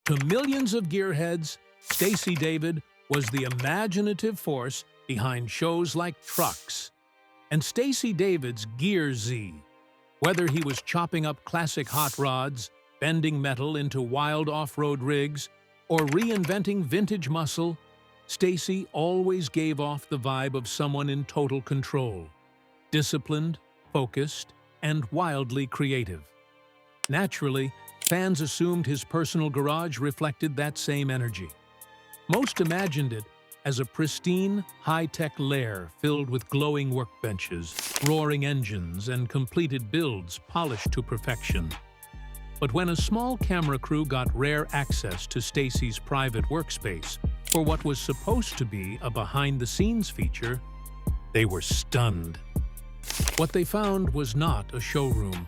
To millions of gearheads, Stacey David was the imaginative force behind shows like Trucks. And Stacey David's GearZ. Whether he was chopping up classic hot rods, bending metal into wild off-road rigs, or reinventing vintage muscle, Stacey always gave off the vibe of someone in total control. Disciplined, focused, and wildly creative. Naturally, fans assumed his personal garage reflected that same energy. Most imagined it as a pristine, high-tech lair filled with glowing workbenches, roaring engines, and completed builds polished to perfection. But when a small camera crew got rare access to Stacey's private workspace for what was supposed to be a behind-the-scenes feature, they were stunned. What they found was not a showroom.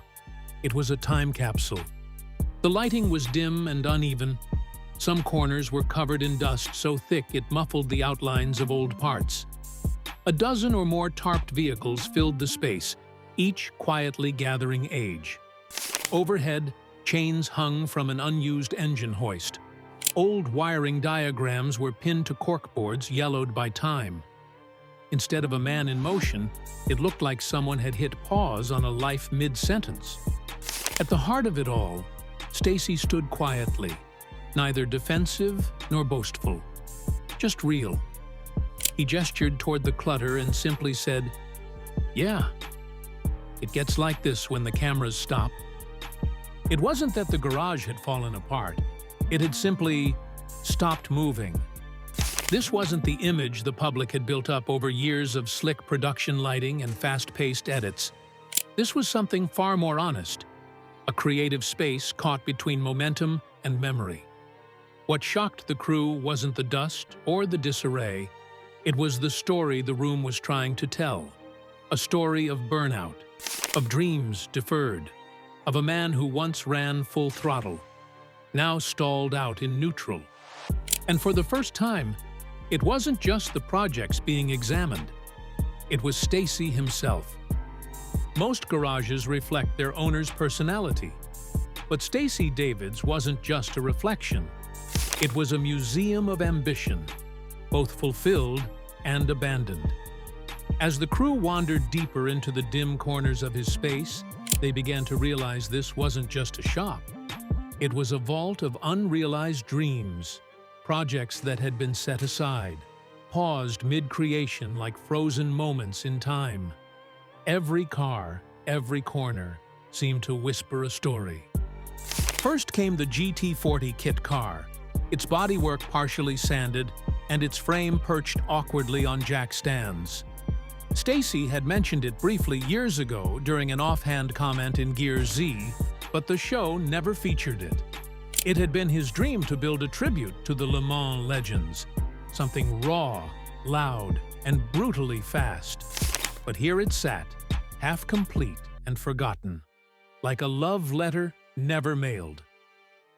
It was a time capsule. The lighting was dim and uneven. Some corners were covered in dust so thick it muffled the outlines of old parts. A dozen or more tarped vehicles filled the space, each quietly gathering age. Overhead, chains hung from an unused engine hoist. Old wiring diagrams were pinned to corkboards yellowed by time. Instead of a man in motion, it looked like someone had hit pause on a life mid-sentence. At the heart of it all, Stacey stood quietly, neither defensive nor boastful, just real. He gestured toward the clutter and simply said, "Yeah, it gets like this when the cameras stop." It wasn't that the garage had fallen apart. It had simply stopped moving. This wasn't the image the public had built up over years of slick production lighting and fast-paced edits. This was something far more honest, a creative space caught between momentum and memory. What shocked the crew wasn't the dust or the disarray. It was the story the room was trying to tell. A story of burnout, of dreams deferred, of a man who once ran full throttle, now stalled out in neutral. And for the first time, it wasn't just the projects being examined. It was Stacey himself. Most garages reflect their owner's personality, but Stacey David's wasn't just a reflection. It was a museum of ambition, both fulfilled and abandoned. As the crew wandered deeper into the dim corners of his space, they began to realize this wasn't just a shop. It was a vault of unrealized dreams, projects that had been set aside, paused mid-creation like frozen moments in time. Every car, every corner, seemed to whisper a story. First came the GT40 kit car, its bodywork partially sanded and its frame perched awkwardly on jack stands. Stacey had mentioned it briefly years ago during an offhand comment in GearZ, but the show never featured it. It had been his dream to build a tribute to the Le Mans legends, something raw, loud, and brutally fast. But here it sat, half complete and forgotten, like a love letter never mailed.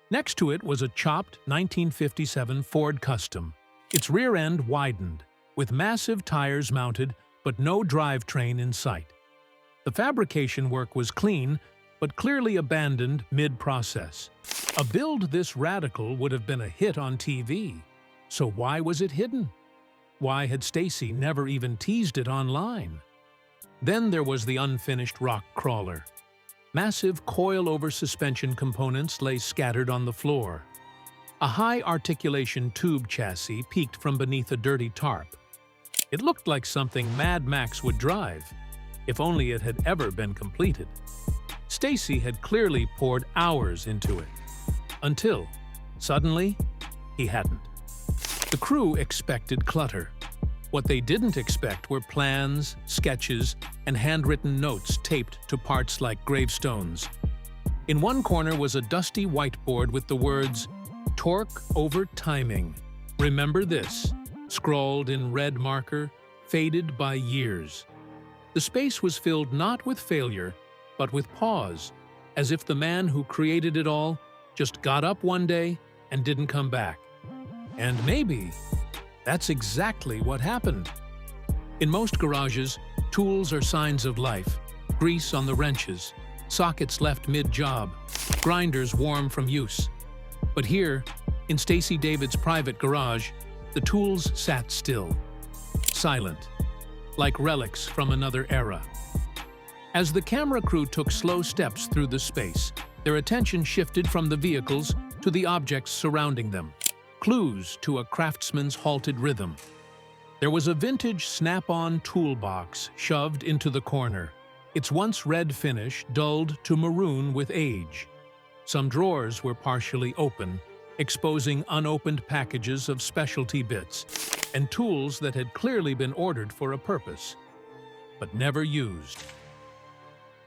Next to it was a chopped 1957 Ford Custom, its rear end widened, with massive tires mounted but no drivetrain in sight. The fabrication work was clean, but clearly abandoned mid-process. A build this radical would have been a hit on TV, so why was it hidden? Why had Stacey never even teased it online? Then there was the unfinished rock crawler. Massive coil-over suspension components lay scattered on the floor. A high-articulation tube chassis peeked from beneath a dirty tarp. It looked like something Mad Max would drive, if only it had ever been completed. Stacey had clearly poured hours into it. Until, suddenly, he hadn't. The crew expected clutter. What they didn't expect were plans, sketches, and handwritten notes taped to parts like gravestones. In one corner was a dusty whiteboard with the words, "Torque over timing. Remember this," scrawled in red marker, faded by years. The space was filled not with failure, but with pause, as if the man who created it all just got up one day and didn't come back. And maybe that's exactly what happened. In most garages, tools are signs of life, grease on the wrenches, sockets left mid-job, grinders warm from use. But here, In Stacey David's private garage, the tools sat still, silent, like relics from another era. As the camera crew took slow steps through the space, their attention shifted from the vehicles to the objects surrounding them, clues to a craftsman's halted rhythm. There was a vintage snap-on toolbox shoved into the corner, its once red finish dulled to maroon with age. Some drawers were partially open, exposing unopened packages of specialty bits and tools that had clearly been ordered for a purpose, but never used.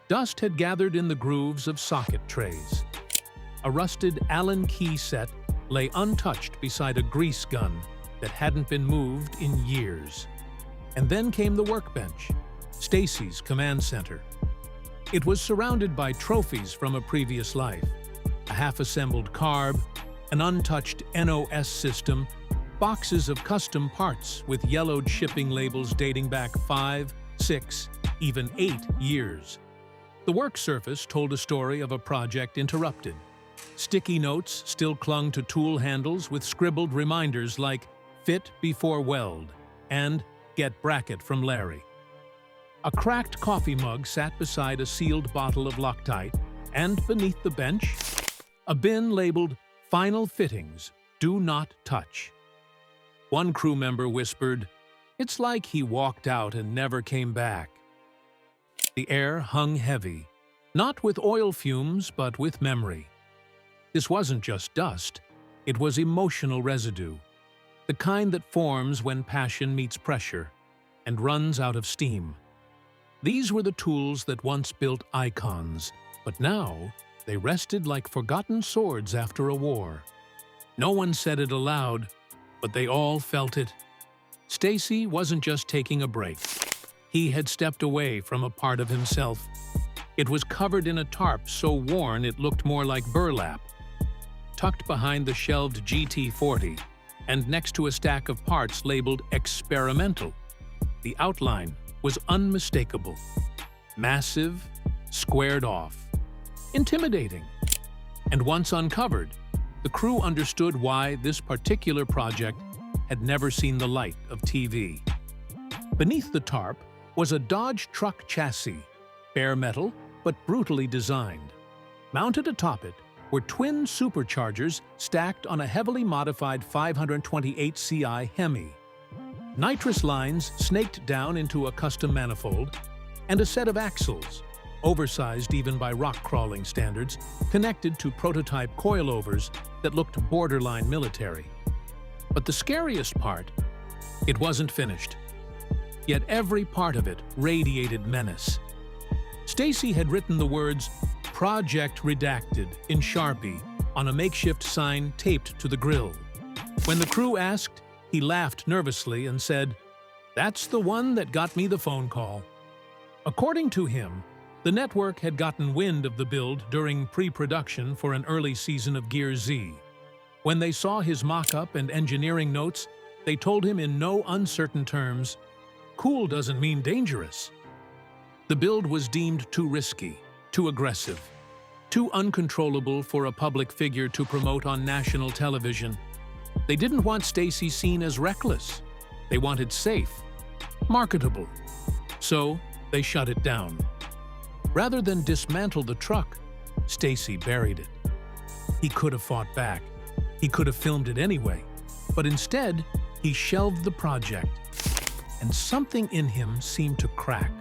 Dust had gathered in the grooves of socket trays. A rusted Allen key set lay untouched beside a grease gun that hadn't been moved in years. And then came the workbench, Stacey's command center. It was surrounded by trophies from a previous life, a half-assembled carb, an untouched NOS system, boxes of custom parts with yellowed shipping labels dating back 5, 6, even 8 years. The work surface told a story of a project interrupted. Sticky notes still clung to tool handles with scribbled reminders like "Fit before weld" and "Get bracket from Larry." A cracked coffee mug sat beside a sealed bottle of Loctite, and beneath the bench, a bin labeled "Final Fittings, Do Not Touch." One crew member whispered, "It's like he walked out and never came back." The air hung heavy, not with oil fumes but with memory. This wasn't just dust, it was emotional residue, the kind that forms when passion meets pressure and runs out of steam. These were the tools that once built icons, but now they rested like forgotten swords after a war. No one said it aloud, but they all felt it. Stacey wasn't just taking a break. He had stepped away from a part of himself. It was covered in a tarp so worn it looked more like burlap. Tucked behind the shelved GT40 and next to a stack of parts labeled "Experimental," the outline was unmistakable. Massive, squared off, intimidating. And once uncovered, the crew understood why this particular project had never seen the light of TV. Beneath the tarp was a Dodge truck chassis, bare metal but brutally designed. Mounted atop it were twin superchargers stacked on a heavily modified 528 Ci Hemi. Nitrous lines snaked down into a custom manifold, and a set of axles, oversized even by rock-crawling standards, connected to prototype coilovers that looked borderline military. But the scariest part, it wasn't finished. Yet every part of it radiated menace. Stacey had written the words "Project Redacted" in Sharpie on a makeshift sign taped to the grille. When the crew asked, he laughed nervously and said, "That's the one that got me the phone call." According to him, the network had gotten wind of the build during pre-production for an early season of GearZ. When they saw his mock-up and engineering notes, they told him in no uncertain terms, "Cool doesn't mean dangerous." The build was deemed too risky, too aggressive, too uncontrollable for a public figure to promote on national television. They didn't want Stacey seen as reckless. They wanted safe, marketable. So they shut it down. Rather than dismantle the truck, Stacey buried it. He could have fought back. He could have filmed it anyway. But instead, he shelved the project. And something in him seemed to crack.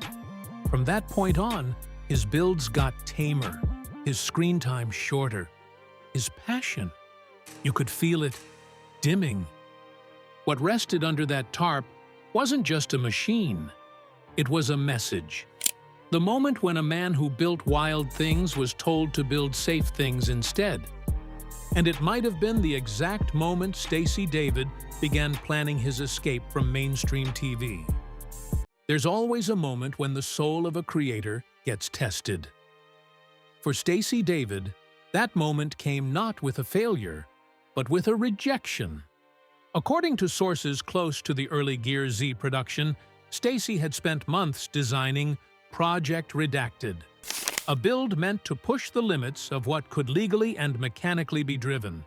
From that point on, his builds got tamer, his screen time shorter, his passion, you could feel it dimming. What rested under that tarp wasn't just a machine, it was a message. The moment when a man who built wild things was told to build safe things instead. And it might have been the exact moment Stacey David began planning his escape from mainstream TV. There's always a moment when the soul of a creator gets tested. For Stacey David, that moment came not with a failure, but with a rejection. According to sources close to the early GearZ production, Stacey had spent months designing Project Redacted, a build meant to push the limits of what could legally and mechanically be driven.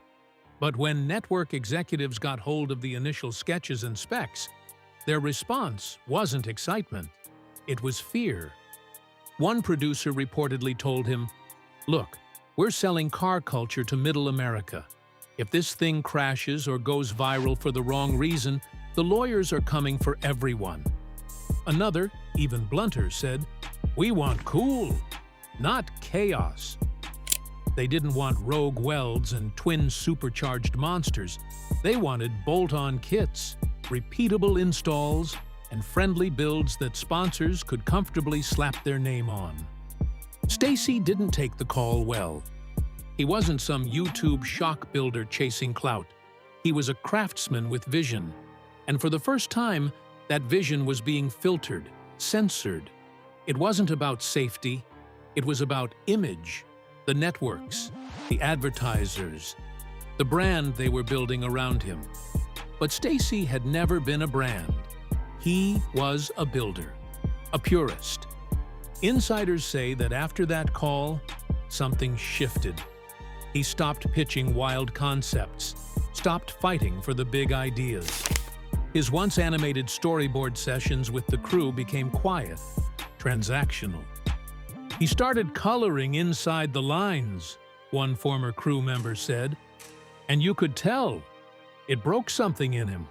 But when network executives got hold of the initial sketches and specs, their response wasn't excitement. It was fear. One producer reportedly told him, "Look, we're selling car culture to Middle America. If this thing crashes or goes viral for the wrong reason, the lawyers are coming for everyone." Another, even blunter, said, "We want cool, not chaos." They didn't want rogue welds and twin supercharged monsters. They wanted bolt-on kits, repeatable installs, and friendly builds that sponsors could comfortably slap their name on. Stacey didn't take the call well. He wasn't some YouTube shock builder chasing clout. He was a craftsman with vision. And for the first time, that vision was being filtered, censored. It wasn't about safety. It was about image, the networks, the advertisers, the brand they were building around him. But Stacey had never been a brand. He was a builder, a purist. Insiders say that after that call, something shifted. He stopped pitching wild concepts, stopped fighting for the big ideas. His once animated storyboard sessions with the crew became quiet, transactional. He started coloring inside the lines, one former crew member said, and you could tell. It broke something in him.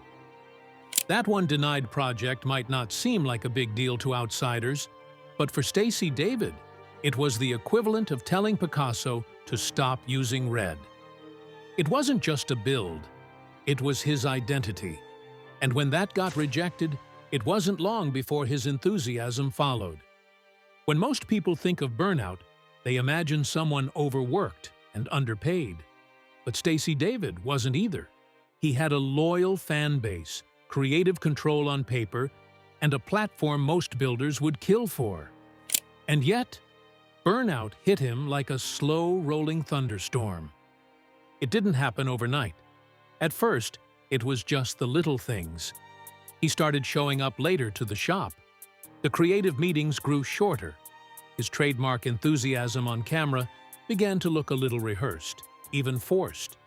That one denied project might not seem like a big deal to outsiders, but for Stacey David, it was the equivalent of telling Picasso to stop using red. It wasn't just a build, it was his identity. And when that got rejected, it wasn't long before his enthusiasm followed. When most people think of burnout, they imagine someone overworked and underpaid. But Stacey David wasn't either. He had a loyal fan base, creative control on paper, and a platform most builders would kill for. And yet, burnout hit him like a slow-rolling thunderstorm. It didn't happen overnight. At first, it was just the little things. He started showing up later to the shop. The creative meetings grew shorter. His trademark enthusiasm on camera began to look a little rehearsed, even forced.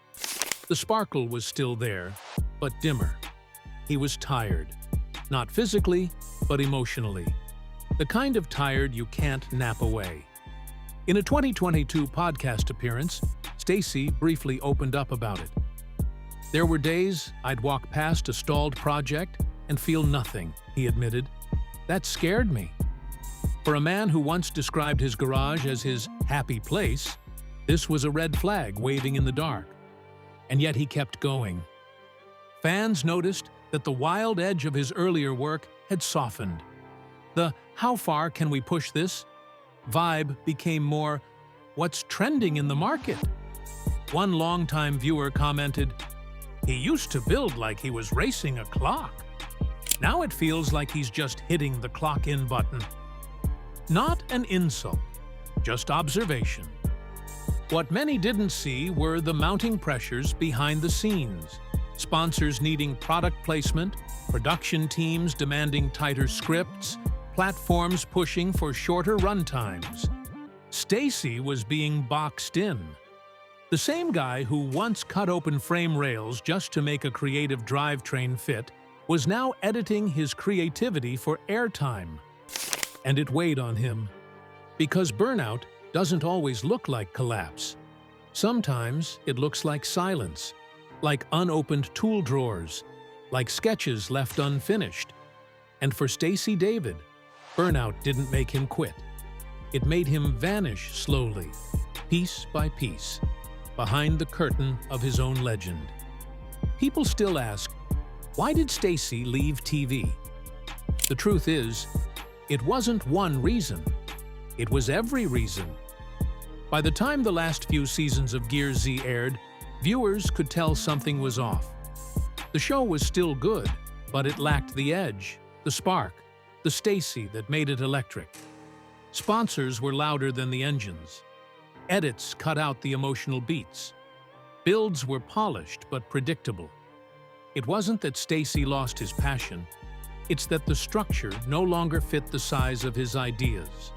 The sparkle was still there, but dimmer. He was tired. Not physically, but emotionally. The kind of tired you can't nap away. In a 2022 podcast appearance, Stacey briefly opened up about it. "There were days I'd walk past a stalled project and feel nothing," he admitted. "That scared me." For a man who once described his garage as his happy place, this was a red flag waving in the dark. And yet he kept going. Fans noticed that the wild edge of his earlier work had softened. The "how far can we push this" vibe became more "what's trending in the market." One longtime viewer commented, "He used to build like he was racing a clock. Now it feels like he's just hitting the clock-in button." Not an insult, just observation. What many didn't see were the mounting pressures behind the scenes. Sponsors needing product placement, production teams demanding tighter scripts, platforms pushing for shorter run times. Stacey was being boxed in. The same guy who once cut open frame rails just to make a creative drivetrain fit was now editing his creativity for airtime. And it weighed on him. Because burnout doesn't always look like collapse. Sometimes it looks like silence, like unopened tool drawers, like sketches left unfinished. And for Stacey David, burnout didn't make him quit. It made him vanish slowly, piece by piece, behind the curtain of his own legend. People still ask, why did Stacey leave TV? The truth is, it wasn't one reason. It was every reason. By the time the last few seasons of GearZ aired, viewers could tell something was off. The show was still good, but it lacked the edge, the spark, the Stacey that made it electric. Sponsors were louder than the engines. Edits cut out the emotional beats. Builds were polished but predictable. It wasn't that Stacey lost his passion. It's that the structure no longer fit the size of his ideas.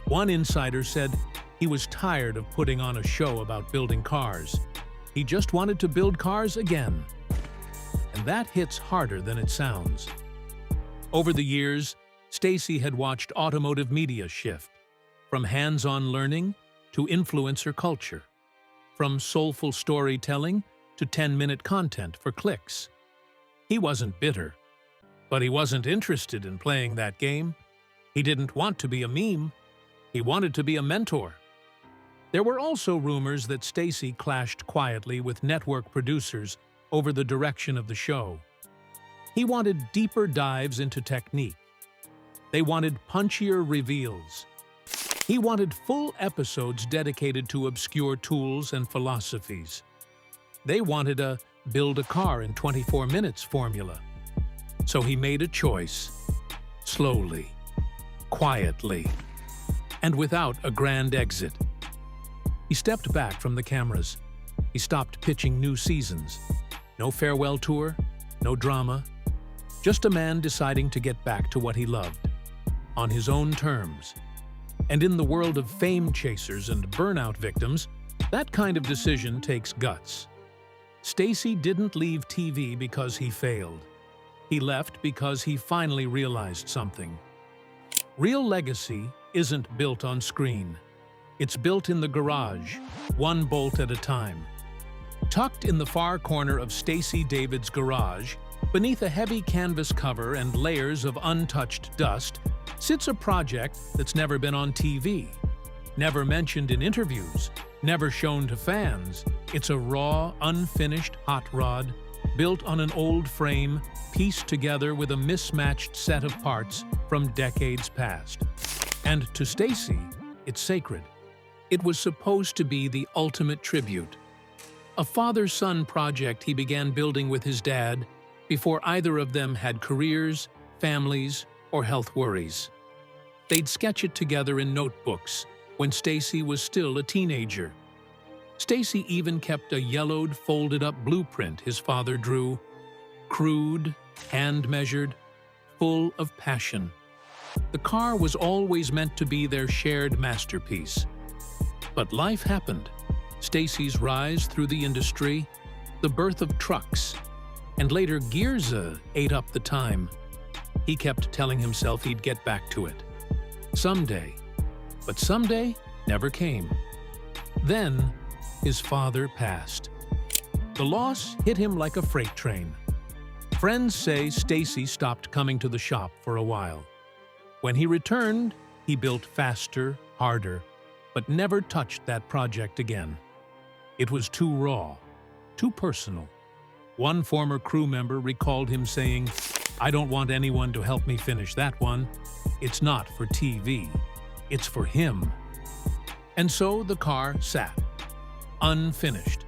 One insider said he was tired of putting on a show about building cars. He just wanted to build cars again. And that hits harder than it sounds. Over the years, Stacey had watched automotive media shift, from hands-on learning to influencer culture, from soulful storytelling to 10-minute content for clicks. He wasn't bitter, but he wasn't interested in playing that game. He didn't want to be a meme. He wanted to be a mentor. There were also rumors that Stacey clashed quietly with network producers over the direction of the show. He wanted deeper dives into technique. They wanted punchier reveals. He wanted full episodes dedicated to obscure tools and philosophies. They wanted a build a car in 24 minutes formula. So he made a choice, slowly, quietly, and without a grand exit. He stepped back from the cameras. He stopped pitching new seasons. No farewell tour, no drama, just a man deciding to get back to what he loved, on his own terms. And in the world of fame chasers and burnout victims, that kind of decision takes guts. Stacey didn't leave TV because he failed. He left because he finally realized something. Real legacy isn't built on screen. It's built in the garage, one bolt at a time. Tucked in the far corner of Stacey David's garage, beneath a heavy canvas cover and layers of untouched dust, sits a project that's never been on TV, never mentioned in interviews, never shown to fans. It's a raw, unfinished hot rod, built on an old frame, pieced together with a mismatched set of parts from decades past. And to Stacey, it's sacred. It was supposed to be the ultimate tribute. A father-son project he began building with his dad before either of them had careers, families, or health worries. They'd sketch it together in notebooks when Stacey was still a teenager. Stacey even kept a yellowed, folded-up blueprint his father drew, crude, hand-measured, full of passion. The car was always meant to be their shared masterpiece. But life happened. Stacey's rise through the industry, the birth of trucks, and later GearZ ate up the time. He kept telling himself he'd get back to it. Someday. But someday never came. Then, his father passed. The loss hit him like a freight train. Friends say Stacey stopped coming to the shop for a while. When he returned, he built faster, harder, but never touched that project again. It was too raw, too personal. One former crew member recalled him saying, "I don't want anyone to help me finish that one. It's not for TV. It's for him." And so the car sat, unfinished.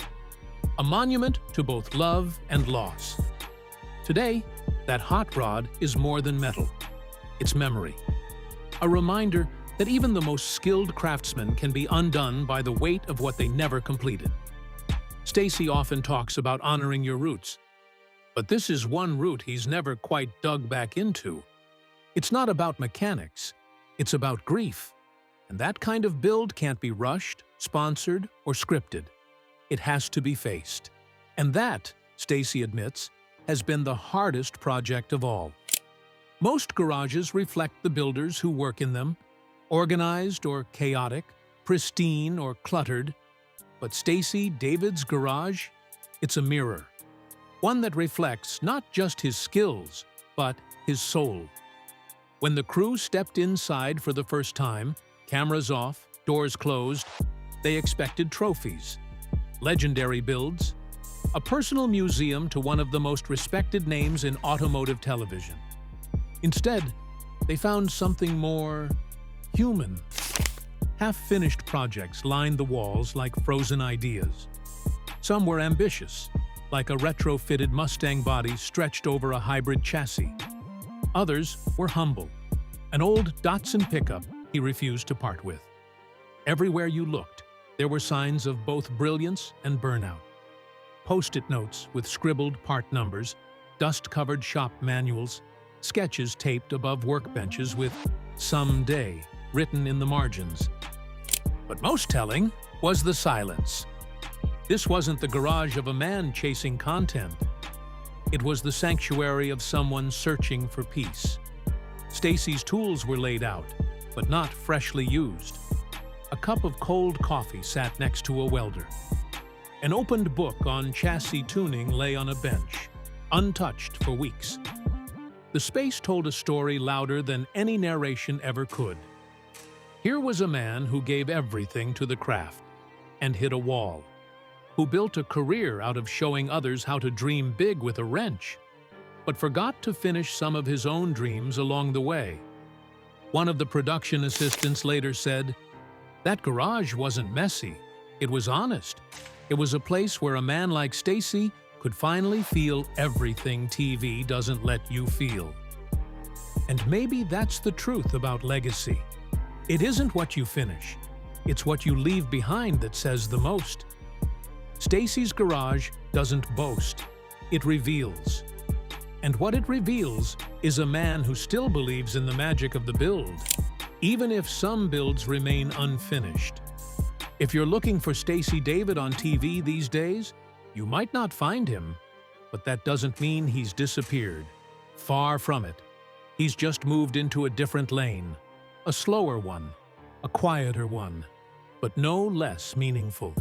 A monument to both love and loss. Today, that hot rod is more than metal. It's memory. A reminder that even the most skilled craftsmen can be undone by the weight of what they never completed. Stacey often talks about honoring your roots, but this is one root he's never quite dug back into. It's not about mechanics, it's about grief. And that kind of build can't be rushed, sponsored, or scripted. It has to be faced. And that, Stacey admits, has been the hardest project of all. Most garages reflect the builders who work in them, organized or chaotic, pristine or cluttered. But Stacey David's garage, it's a mirror. One that reflects not just his skills, but his soul. When the crew stepped inside for the first time, cameras off, doors closed, they expected trophies, legendary builds, a personal museum to one of the most respected names in automotive television. Instead, they found something more human. Half-finished projects lined the walls like frozen ideas. Some were ambitious, like a retrofitted Mustang body stretched over a hybrid chassis. Others were humble, an old Datsun pickup he refused to part with. Everywhere you looked, there were signs of both brilliance and burnout. Post-it notes with scribbled part numbers, dust-covered shop manuals, sketches taped above workbenches with "someday" written in the margins. But most telling was the silence. This wasn't the garage of a man chasing content. It was the sanctuary of someone searching for peace. Stacey's tools were laid out, but not freshly used. A cup of cold coffee sat next to a welder. An opened book on chassis tuning lay on a bench, untouched for weeks. The space told a story louder than any narration ever could. Here was a man who gave everything to the craft and hit a wall, who built a career out of showing others how to dream big with a wrench, but forgot to finish some of his own dreams along the way. One of the production assistants later said, "That garage wasn't messy, it was honest. It was a place where a man like Stacey could finally feel everything TV doesn't let you feel." And maybe that's the truth about legacy. It isn't what you finish, it's what you leave behind that says the most. Stacey's garage doesn't boast, it reveals. And what it reveals is a man who still believes in the magic of the build, even if some builds remain unfinished. If you're looking for Stacey David on TV these days, you might not find him, but that doesn't mean he's disappeared. Far from it. He's just moved into a different lane, a slower one, a quieter one, but no less meaningful.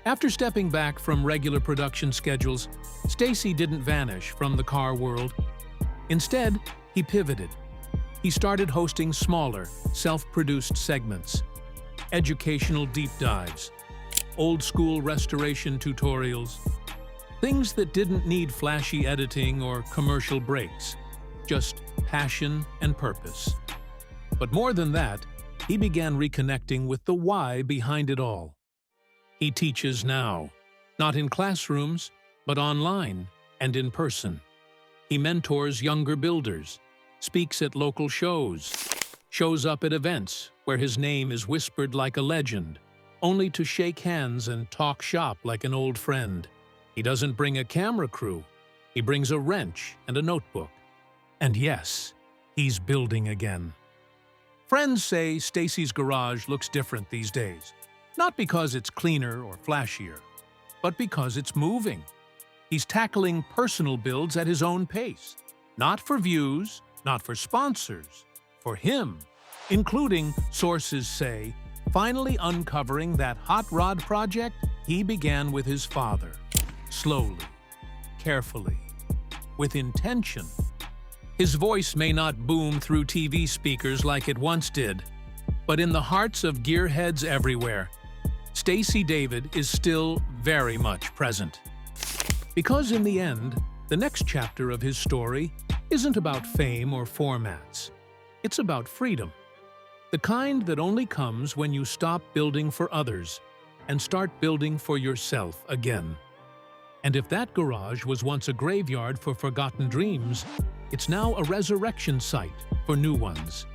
After stepping back from regular production schedules, Stacey didn't vanish from the car world. Instead, he pivoted. He started hosting smaller, self-produced segments, educational deep dives, old-school restoration tutorials, things that didn't need flashy editing or commercial breaks, just passion and purpose. But more than that, he began reconnecting with the why behind it all. He teaches now, not in classrooms, but online and in person. He mentors younger builders, speaks at local shows, shows up at events where his name is whispered like a legend, only to shake hands and talk shop like an old friend. He doesn't bring a camera crew, he brings a wrench and a notebook. And yes, he's building again. Friends say Stacey's garage looks different these days. Not because it's cleaner or flashier, but because it's moving. He's tackling personal builds at his own pace. Not for views, not for sponsors, for him. Including, sources say, finally uncovering that hot rod project he began with his father. Slowly, carefully, with intention. His voice may not boom through TV speakers like it once did, but in the hearts of gearheads everywhere, Stacey David is still very much present. Because in the end, the next chapter of his story isn't about fame or formats. It's about freedom. The kind that only comes when you stop building for others and start building for yourself again. And if that garage was once a graveyard for forgotten dreams, it's now a resurrection site for new ones.